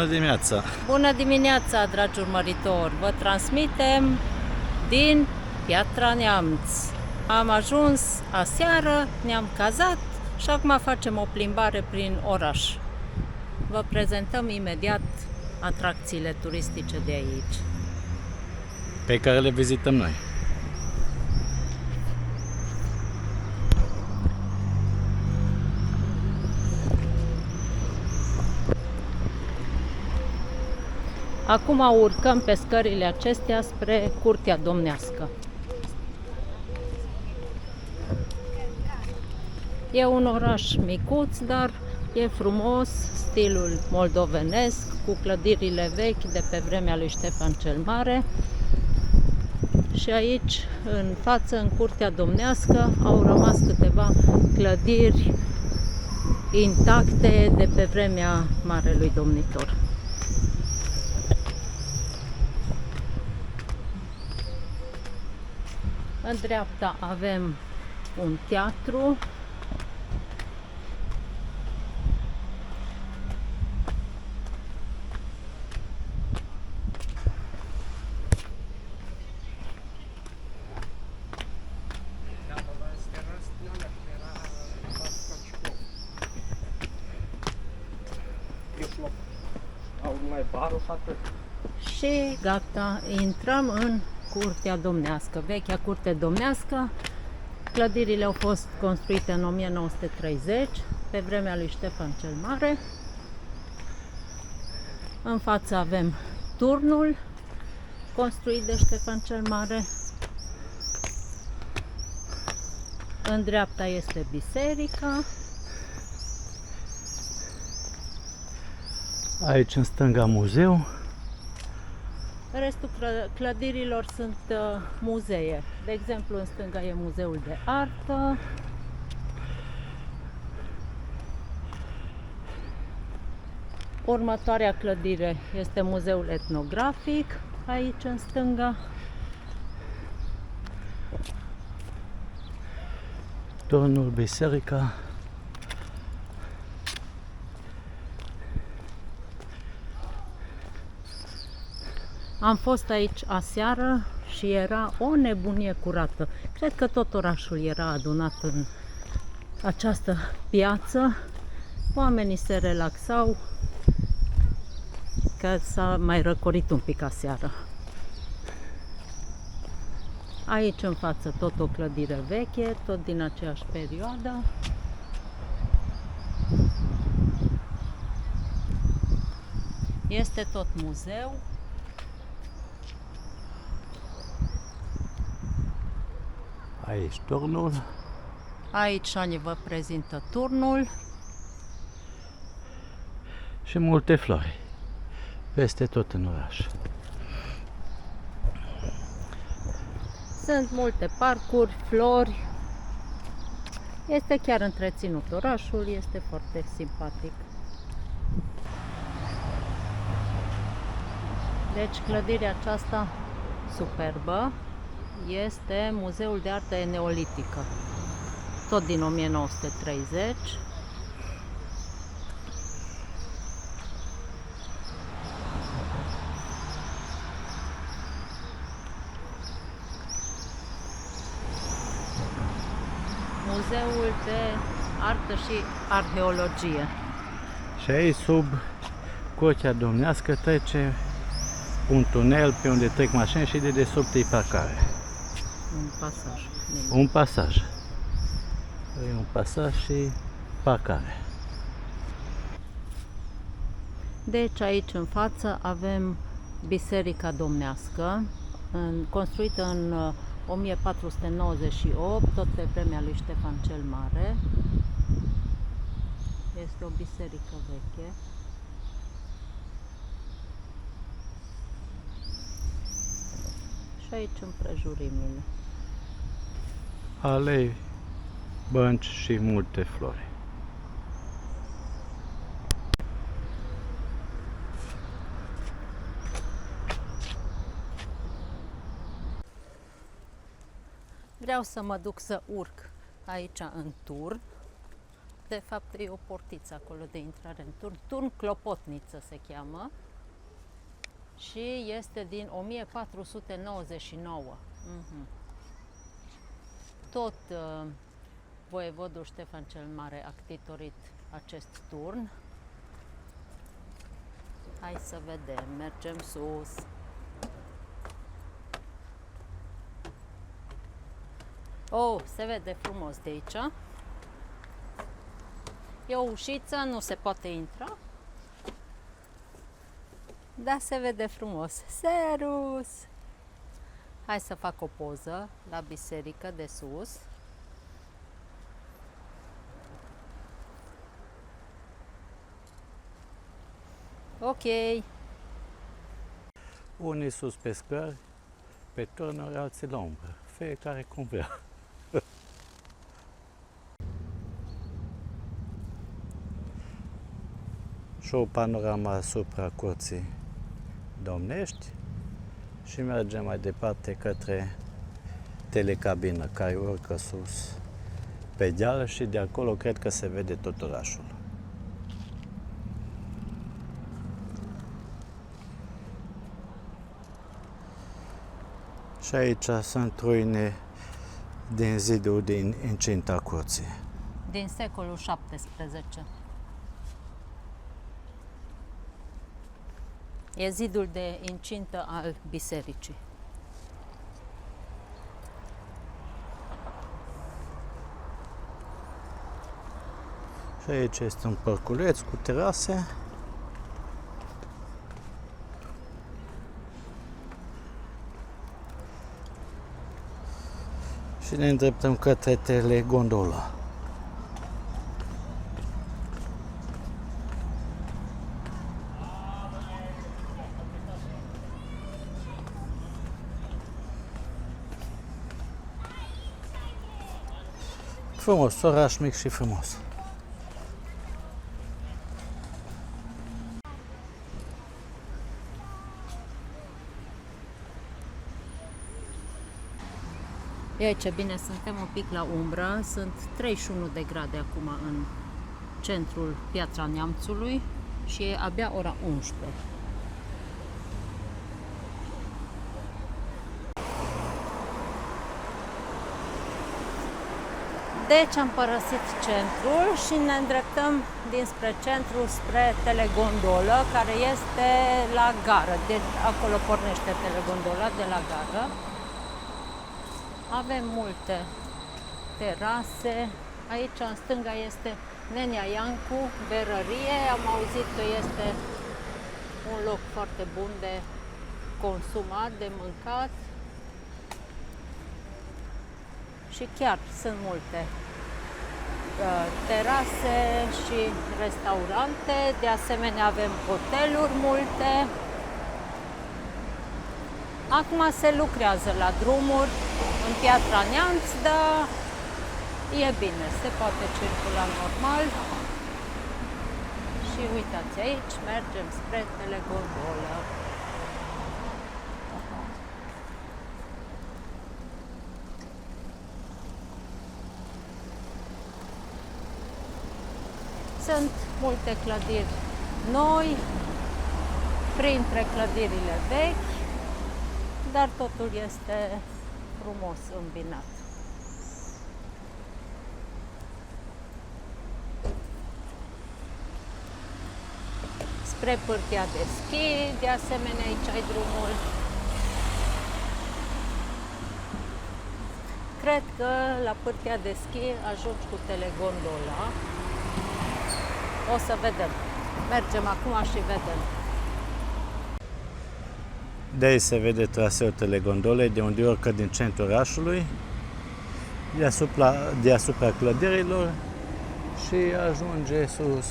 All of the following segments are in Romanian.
Bună dimineața! Bună dimineața, dragi urmăritori! Vă transmitem din Piatra Neamț. Am ajuns aseară, ne-am cazat și acum facem o plimbare prin oraș. Vă prezentăm imediat atracțiile turistice de aici, Pe care le vizităm noi. Acum urcăm pe scările acestea spre Curtea Domnească. E un oraș micuț, dar e frumos, stilul moldovenesc, cu clădirile vechi de pe vremea lui Ștefan cel Mare. Și aici, în față, în Curtea Domnească, au rămas câteva clădiri intacte de pe vremea Marelui Domnitor. În dreapta avem un teatru. Și gata, intrăm în Curtea Domnească, vechea Curte Domnească. Clădirile au fost construite în 1930, pe vremea lui Ștefan cel Mare. În față avem turnul, construit de Ștefan cel Mare. În dreapta este biserica. Aici în stânga muzeu. Restul clădirilor sunt muzee. De exemplu, în stânga e Muzeul de Artă. Următoarea clădire este Muzeul Etnografic, aici în stânga. Turnul, biserica. Am fost aici aseară și era o nebunie curată. Cred că tot orașul era adunat în această piață. Oamenii se relaxau, că s-a mai răcorit un pic aseară. Aici în față tot o clădire veche, tot din aceeași perioadă. Este tot muzeu. Aici turnul. Aici Șani vă prezintă turnul. Și multe flori. Peste tot în oraș. Sunt multe parcuri, flori. Este chiar întreținut orașul, este foarte simpatic. Deci clădirea aceasta superbă este Muzeul de Artă Neolitică, tot din 1930. Muzeul de Artă și Arheologie. Și aici, sub Curtea Domnească, trece un tunel pe unde trec mașini și de desubt e parcare. Un pasaj. Un pasaj. E un pasaj și parcare. Deci aici în față avem Biserica Domnească, construită în 1498, tot pe vremea lui Ștefan cel Mare. Este o biserică veche. Și aici împrejurimile. Alei, bănci și multe flori. Vreau să mă duc să urc aici în turn. De fapt, e o portiță acolo de intrare în turn. Turn Clopotniță se cheamă și este din 1499. Tot voievodul Ștefan cel Mare a ctitorit acest turn. Hai să vedem, mergem sus. Oh, se vede frumos de aici. E o ușiță, nu se poate intra, dar se vede frumos. Serus! Hai să fac o poză la biserică de sus. Ok. Unii sus pe scări, pe turnuri, alții la umbră. Fiecare cum vrea. Și o panoramă asupra curții domnești și mergem mai departe către telecabină care urcă sus pe deal și de acolo cred că se vede tot orașul. Și aici sunt ruine din zidul din incinta curții. Din secolul XVII. E zidul de incintă al bisericii. Și aici este un parculeț cu terase. Și ne îndreptăm către telegondola. Frumos, oraș mic și frumos. Ei, ce bine, suntem un pic la umbră, sunt 31 de grade acum în centrul Piatra Neamțului și e abia ora 11. Deci am părăsit centrul și ne îndreptăm dinspre centru spre telegondolă, care este la gară. De acolo pornește telegondola, de la gară. Avem multe terase. Aici, în stânga, este Nenea Iancu, berărie. Am auzit că este un loc foarte bun de consumat, de mâncat. Și chiar sunt multe terase și restaurante. De asemenea, avem hoteluri multe. Acum se lucrează la drumuri în Piatra Neamț, dar e bine, se poate circula normal. Și uitați, aici mergem spre telegondolă. Sunt multe clădiri noi, printre clădirile vechi, dar totul este frumos îmbinat. Spre pârtia de schi, de asemenea aici ai drumul. Cred că la pârtia de schi ajungi cu telegondola. O să vedem. Mergem acum și vedem. De aici se vede traseul telegondolei, de unde urcă din centrul orașului, deasupra clădirilor și ajunge sus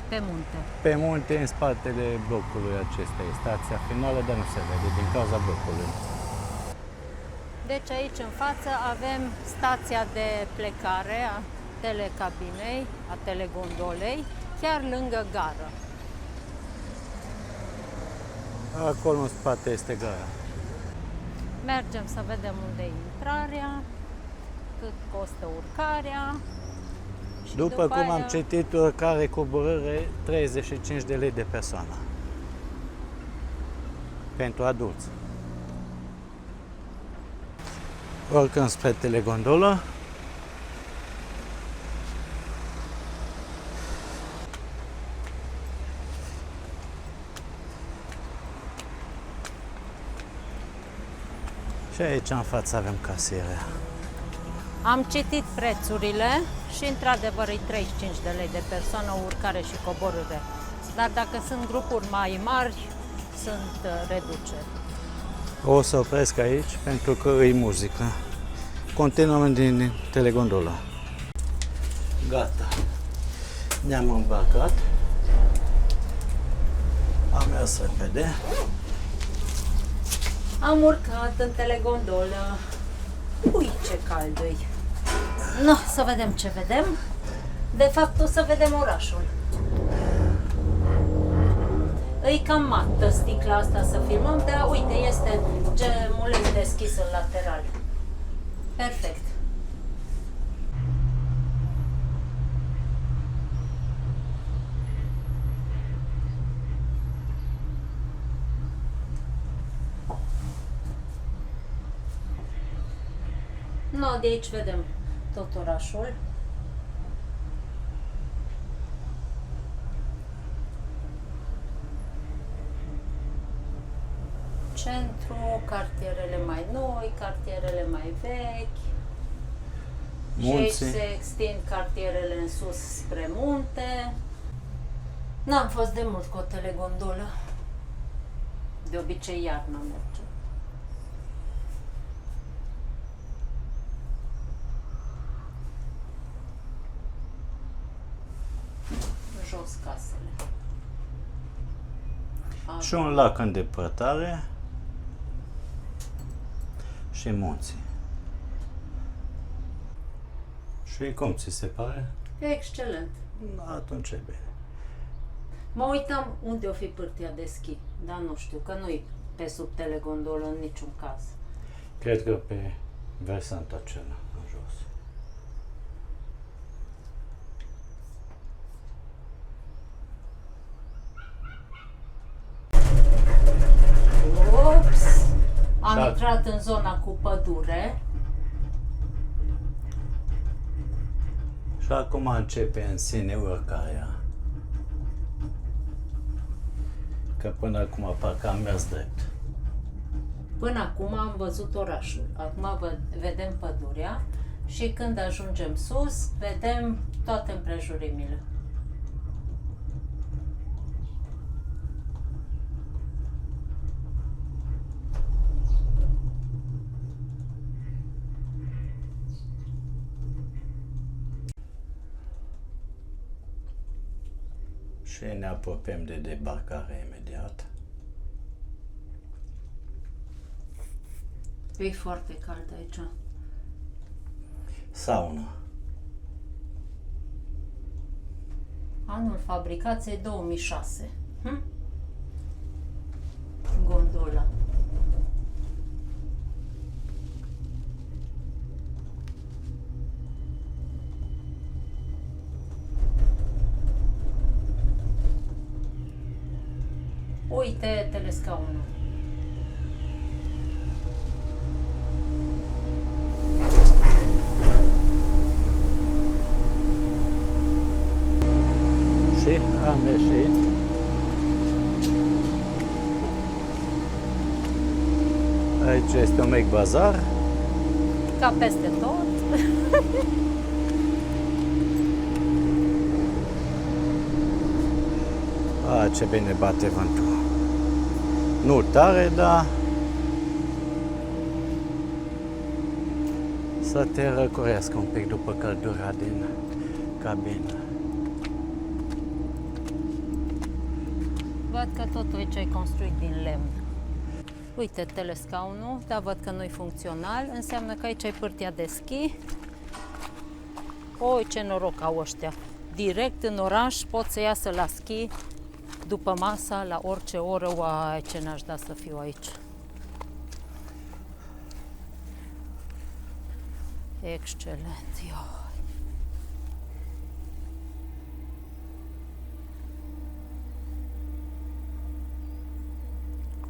Pe munte. pe munte, în spatele blocului acesta. E stația finală, dar nu se vede din cauza blocului. Deci aici în față avem stația de plecare a telecabinei, a telegondolei, chiar lângă gară. Acolo în spate este gara. Mergem să vedem unde e intrarea, cât costă urcarea După cum am aia- citit, urcare coborâre 35 de lei de persoană. Pentru adulți. Urcăm spre telegondolă. Și aici în față avem casierea. Am citit prețurile și într-adevăr e 35 de lei de persoană, urcare și coborâre. Dar dacă sunt grupuri mai mari, sunt reduceri. O să opresc aici pentru că e muzică. Continuăm din telegondolă. Gata. Ne-am îmbarcat. Am mers repede. Am urcat în telegondolă. Ui, ce cald-i! No, să vedem ce vedem. De fapt, o să vedem orașul. E cam mată sticla asta să filmăm, dar uite, este gemuleț deschis în lateral. Perfect. No, de aici vedem tot orașul. Centru, cartierele mai noi, cartierele mai vechi. Și aici Munții. se extind cartierele în sus spre munte. N-am fost de mult cu o telegondolă. De obicei iarna merge. Jos casele. Și un lac în depărtare. Și munții. Și cum ți se pare? Excelent. Atunci e bine. Mă uitam unde o fi pârtia de schi, dar nu știu, că nu-i pe sub telegondolă în niciun caz. Cred că pe versantul acela, în jos. Ups! Am Da. intrat în zona cu pădure. Și acum începe în sine urcarea. Că până acum parcă am mers drept. Până acum am văzut orașul. Acum vedem pădurea și când ajungem sus, vedem toate împrejurimile. Și ne apropiem de debarcare imediat. E foarte cald aici. Sauna. Anul fabricației 2006. Gondola. Uite telescaunul. Și am ieșit. Aici este un mic bazar. Ca peste tot. Ce bine bate vântul. Nu tare, dar să te răcorească un pic după căldura din cabină. Văd că totul aici e construit din lemn. Uite telescaunul, dar văd că nu-i funcțional. Înseamnă că aici e pârtia de schi. Oi, ce noroc au ăștia! Direct în oraș pot să iasă la schi după masa, la orice oră. Uai, ce n-aș da să fiu aici! Excelent!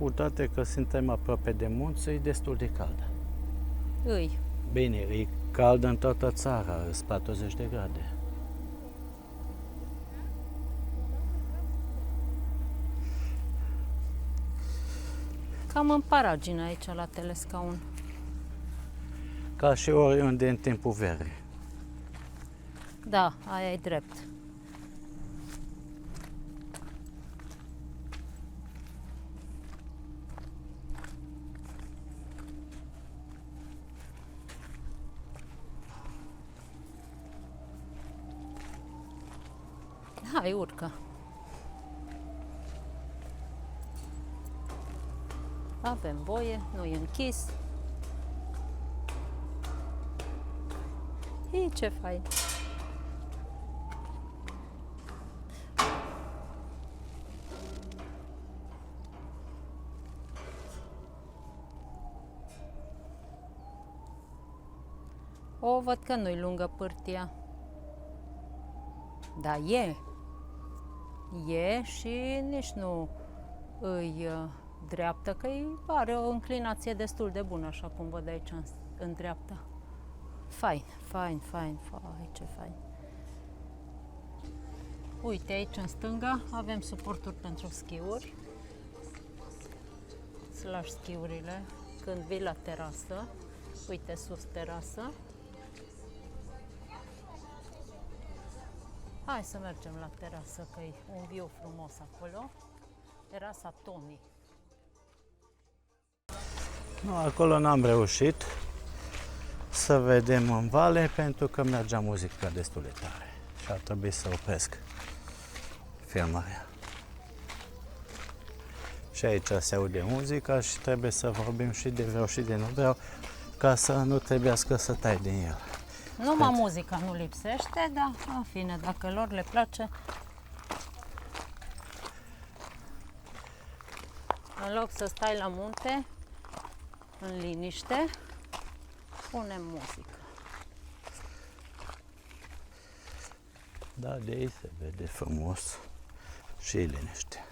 cu toate că suntem aproape de munți, e destul de caldă. Îi. Bine, e cald în toată țara, sunt 40 de grade. Cam în paragine aici la telescaun. Ca și oriunde în timpul verii. Da, aia e drept. Hai, urcă. Avem voie, nu e închis. Ei, ce fain! O, văd că nu-i lungă pârtia. Da, e. E și nici nu îi dreaptă, că are o înclinație destul de bună, așa cum văd aici în dreapta. Fain, fain, fain, fain, ce fain. Uite, aici în stânga avem suporturi pentru schiuri. Îți lași schiurile când vii la terasă. Uite, sus terasă. Hai să mergem la terasă, că e un view frumos acolo. Terasa Tony. Nu, acolo n-am reușit să vedem în vale pentru că mergea muzica destul de tare și ar trebui să opresc filmarea. Și aici se aude muzica și trebuie să vorbim și de vreau și de nu vreau ca să nu trebuiască să tai din el. Numai muzica nu lipsește, dar în fine, dacă lor le place, în loc să stai la munte, în liniște, punem muzică. Da, de aici se vede frumos și liniște.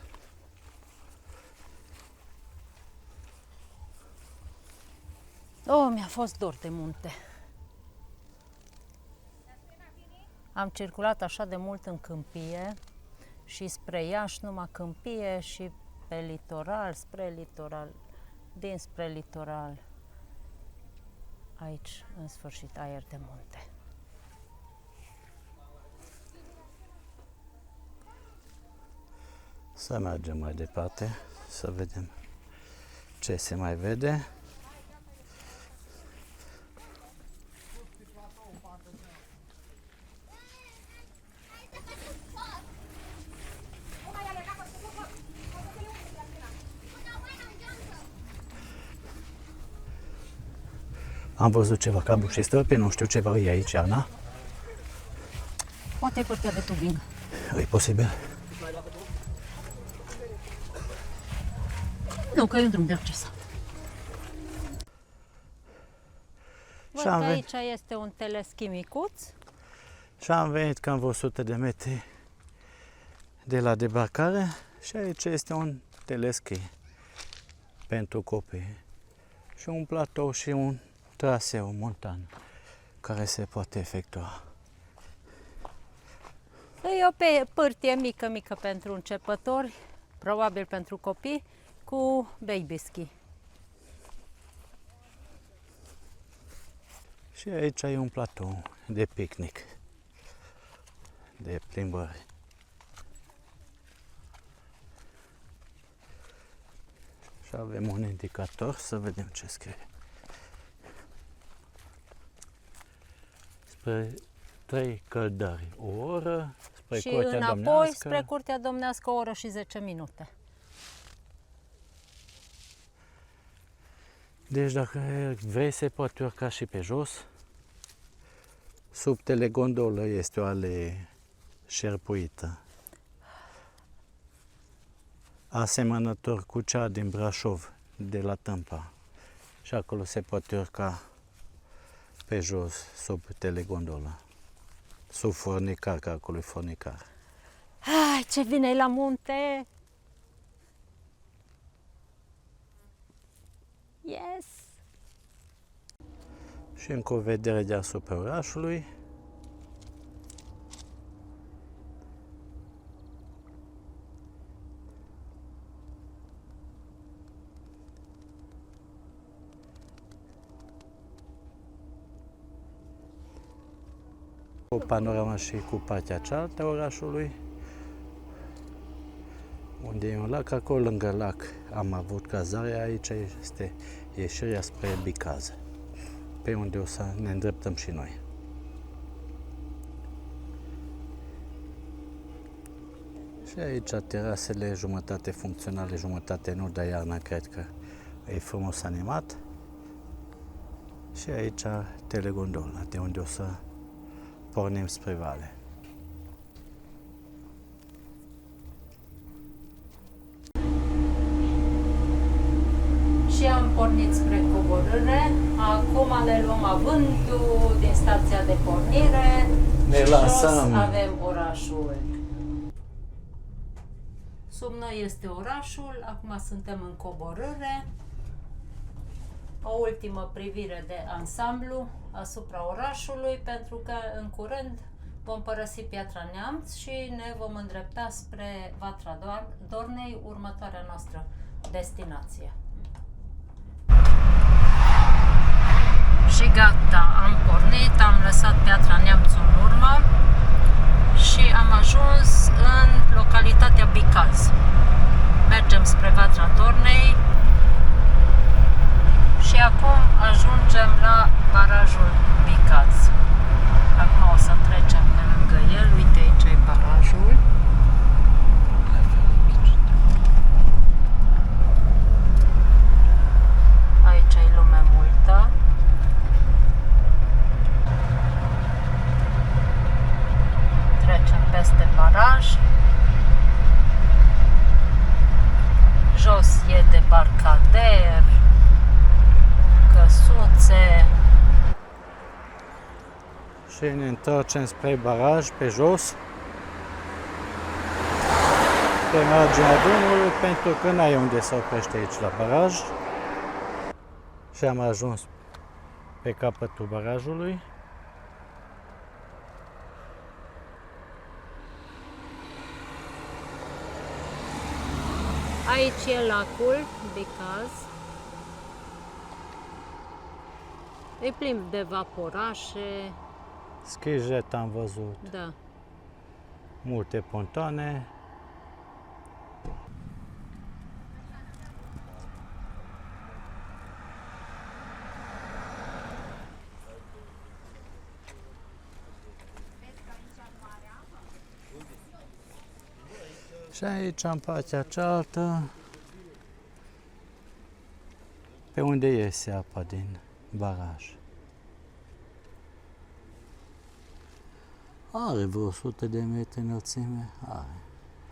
Oh, mi-a fost dor de munte. Am circulat așa de mult în câmpie și spre Iași, numai câmpie și pe litoral, spre litoral, dinspre litoral. Aici, în sfârșit, aer de munte. Să mergem mai departe, să vedem ce se mai vede. Am văzut ceva cablu și stăpi, nu știu ceva e aici, Ana. Poate e pârtia de tubing. E posibil? Nu, că e un drum de acces. Văd că aici este un teleschi micuț. Și am venit cam 100 de metri de la debarcare și aici este un teleschi pentru copii și un platou și un traseu montan care se poate efectua. E o pârtie mică pentru începători, probabil pentru copii, cu baby ski. Și aici e un platou de picnic, de plimbări. Și avem un indicator să vedem ce scrie. Spre 3 căldări o oră, spre și Curtea înapoi Domnească. spre Curtea Domnească o oră și 10 minute. Deci dacă vrei se poate urca și pe jos. Sub telegondolă este o alee șerpuită, asemănător cu cea din Brașov, de la Tâmpa. Și acolo se poate urca pe jos, sub telegondolă, sub fornicar, că acolo e fornicar. Ai, ce vine la munte! Yes! Și încă o vedere deasupra orașului. O panorama și cu partea cealaltă a orașului, unde e un lac, acolo lângă lac am avut cazare, aici este ieșirea spre Bicaz, pe unde o să ne îndreptăm și noi. Și aici terasele, jumătate funcționale, jumătate nu, dar iarna cred că e frumos animat. Și aici telegondola, de unde o să pornim spre vale. Și am pornit spre coborâre. Acum le luăm avântul din stația de pornire. Ne și lansăm. jos avem orașul. Sub noi este orașul. Acum suntem în coborâre. O ultimă privire de ansamblu asupra orașului, pentru că în curând vom părăsi Piatra Neamț și ne vom îndrepta spre Vatra Dornei, următoarea noastră destinație. Și gata, am pornit, am lăsat Piatra Neamț în urmă și am ajuns în localitatea Bicaz. Mergem spre Vatra Dornei și acum ajungem la barajul Bicaz. Acum o să trecem pe lângă el, uite aici e barajul. Aici e lume multă. Trecem peste baraj. Jos e debarcader, căsuțe. Și ne întoarcem spre baraj, pe jos, pe marginea drumului, pentru că n-ai unde să oprești aici la baraj. Și am ajuns pe capătul barajului. Aici e lacul Bicaz. E plin de vaporașe. Schijet am văzut, Da. multe pontoane. Și aici, în partea cealaltă, pe unde iese apa din baraj. Are vreo 100 de metri înălțime? Are.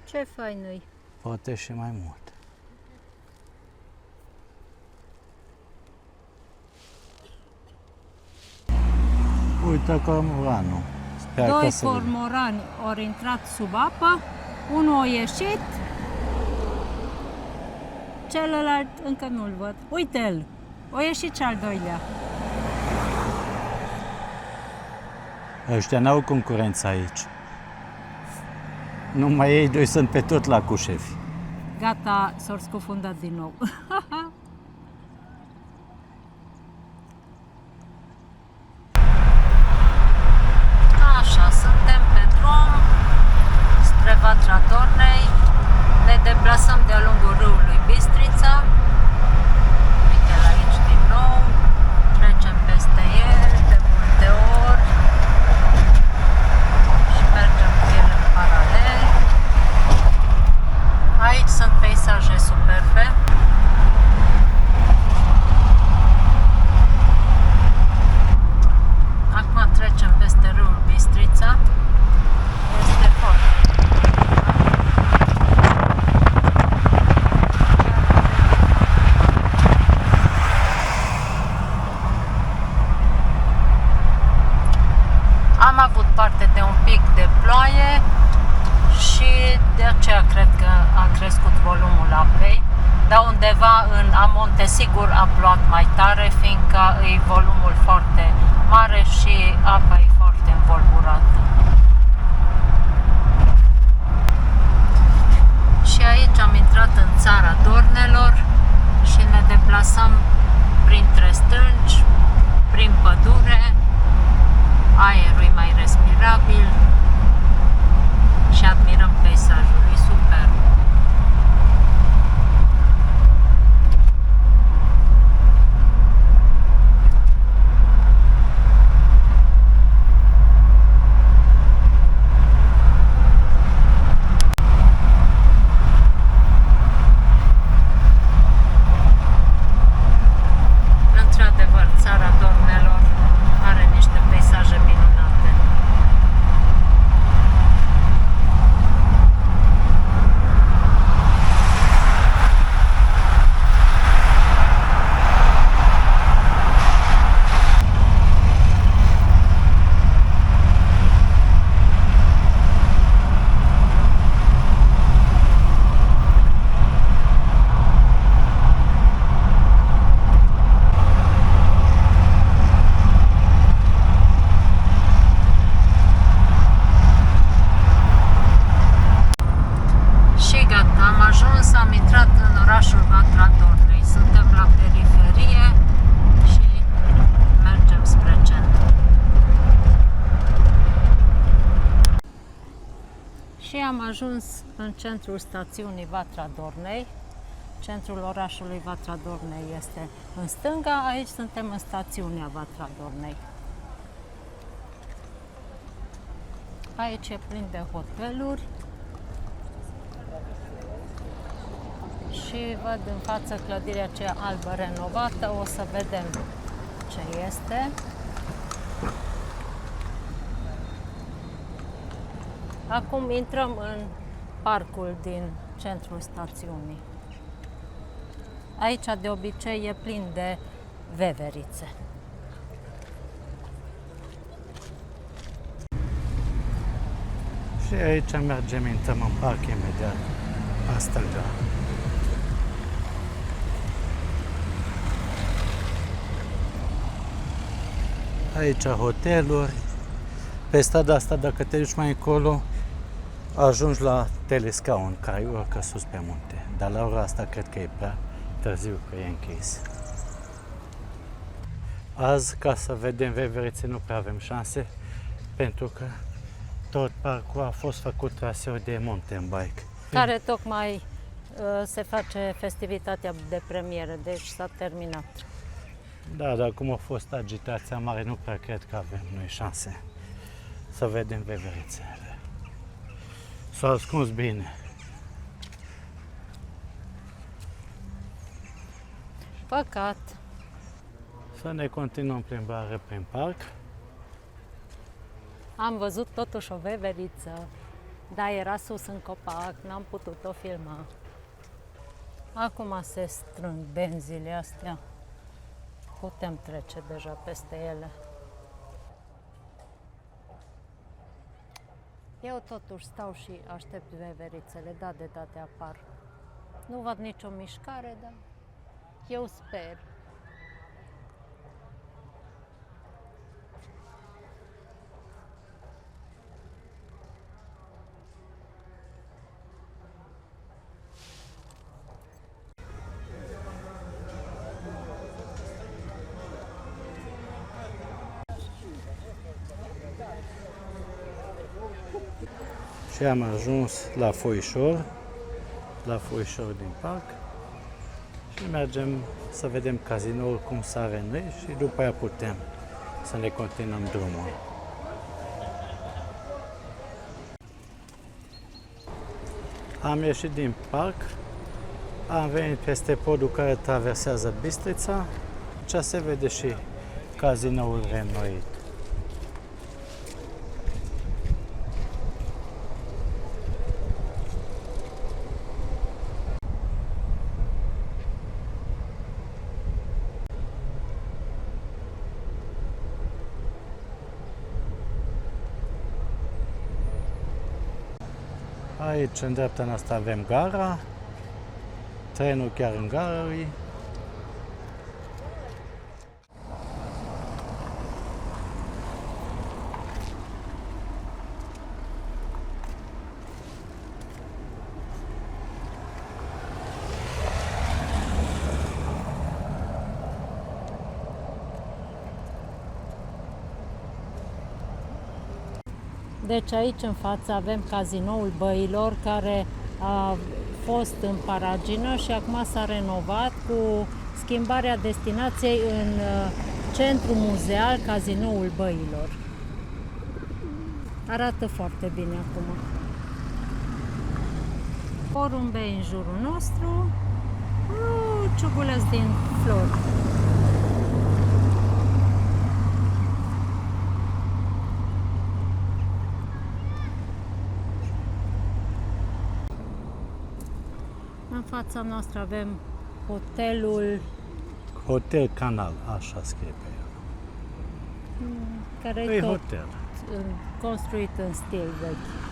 Ce fain e. Poate și mai mult. Uite cormoranul. Sper că Doi se vede. cormorani au intrat sub apă, unul a ieșit, celălalt încă nu-l văd. Uite-l! A ieșit cel doilea. Ăștia n-au concurență aici. Numai ei doi sunt pe tot la cu șefi. Gata, s-au scufundat din nou. Așa, suntem pe drum spre Vatra Dornei. Ne deplasăm de-a lungul râului Bistrița. Uite-l aici din nou. Trecem peste el de multe ori și mergem cu el în paralel. Aici sunt peisaje superbe. Acum trecem peste râul Bistrița. Este foarte dar undeva în amonte sigur a plouat mai tare, fiindcă e volumul foarte mare și apa e foarte învolburată. Și aici am intrat în țara Dornelor și ne deplasăm printre stânci, prin pădure, aerul e mai respirabil și admirăm peisajul, e superb. Într-adevăr, țara Dornelor are niște peisaje minunate. Am intrat în orașul Vatra Dornei. Suntem la periferie și mergem spre centru. Și am ajuns în centrul stațiunii Vatra Dornei. Centrul orașului Vatra Dornei este în stânga, aici suntem în stațiunea Vatra Dornei. Aici e plin de hoteluri. Și văd în față clădirea aceea albă renovată, o să vedem ce este. Acum intrăm în parcul din centrul stațiunii. Aici de obicei e plin de veverițe. Și aici mergem, intrăm în parc imediat, în stânga. Aici hoteluri. Pe strada asta, dacă te duci mai încolo, ajungi la telescaun care urcă sus pe munte. Dar la ora asta cred că e prea târziu, că e închis. Azi, ca să vedem veverițe, nu prea avem șanse, pentru că tot parcul a fost făcut traseu de mountain bike. Care tocmai se face festivitatea de premieră, deci s-a terminat. Da, dar cum a fost agitația mare, nu prea cred că avem noi șanse să vedem veverițele. S-au ascuns bine. Păcat. Să ne continuăm plimbarea prin parc. Am văzut totuși o veveriță, dar era sus în copac, n-am putut-o filma. Acum se strâng benzile astea. Putem trece deja peste ele. Eu totuși stau și aștept veverițele, da, de date apar. Nu văd nicio mișcare, dar eu sper. Și am ajuns la foișor din parc și mergem să vedem cazinoul cum sare în ei și după aia putem să ne continuăm drumul. Am ieșit din parc, am venit peste podul care traversează Bistrița, ce se vede și cazinoul reînnoit. Aici, în dreapta noastră, avem gara Trenul chiar în gară e. Deci aici în față avem Cazinoul Băilor, care a fost în paragină și acum s-a renovat cu schimbarea destinației în centru muzeal Cazinoul Băilor. Arată foarte bine acum. Porumbei în jurul nostru, ciuguleți din flori. În fața noastră avem hotelul Hotel Canal, așa scrie pe el. care E e tot hotel. construit în stil vechi.